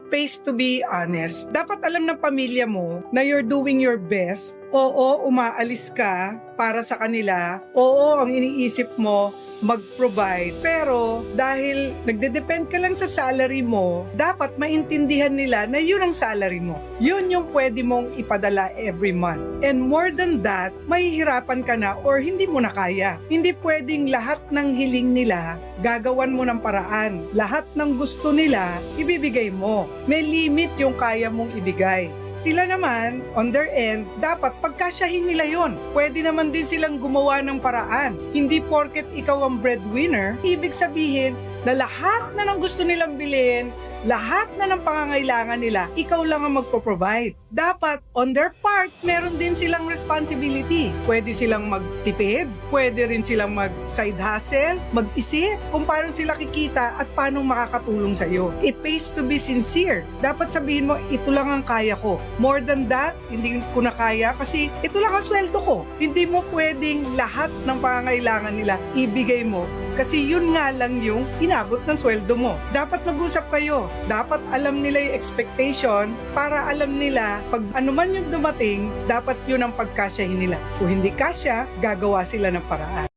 pays to be honest. Dapat alam ng pamilya mo na you're doing your best. Oo, umaalis ka para sa kanila. Oo, ang iniisip mo, mag-provide. Pero dahil nagde-depend ka lang sa salary mo, dapat maintindihan nila na yun ang salary mo. Yun yung pwede mong ipadala every month. And more than that, mahihirapan ka na or hindi mo na kaya. Hindi pwedeng lahat ng hiling nila, gagawan mo ng paraan. Lahat ng gusto nila, ibibigay mo. May limit yung kaya mong ibigay. Sila naman, on their end, dapat pagkasyahin nila yon. Pwede naman din silang gumawa ng paraan. Hindi porket ikaw ang breadwinner, ibig sabihin na lahat na ng gusto nilang bilhin, lahat na ng pangangailangan nila, ikaw lang ang magpo-provide. Dapat, on their part, meron din silang responsibility. Pwede silang magtipid, pwede rin silang mag-side hustle, mag-isip kung paano sila kikita at paano makakatulong sa iyo. It pays to be sincere. Dapat sabihin mo, ito lang ang kaya ko. More than that, hindi ko na kaya kasi ito lang ang sweldo ko. Hindi mo pwedeng lahat ng pangangailangan nila ibigay mo kasi yun nga lang yung inabot ng sweldo mo. Dapat mag-usap kayo. Dapat alam nila yung expectation para alam nila pag ano man yung dumating, dapat yun ang pagkasyahin nila. Kung hindi kasya, gagawa sila ng paraan.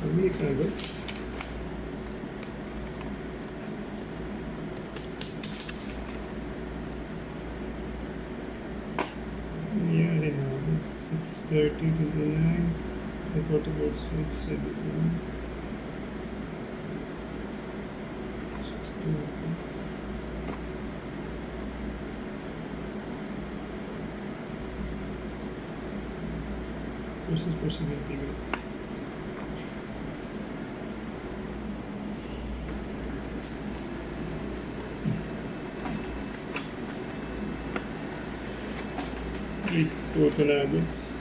Uwi ka agad. Nangyari na. 6:30-29. Reportable 6:17. 6:20. Versus possibility. Total habits.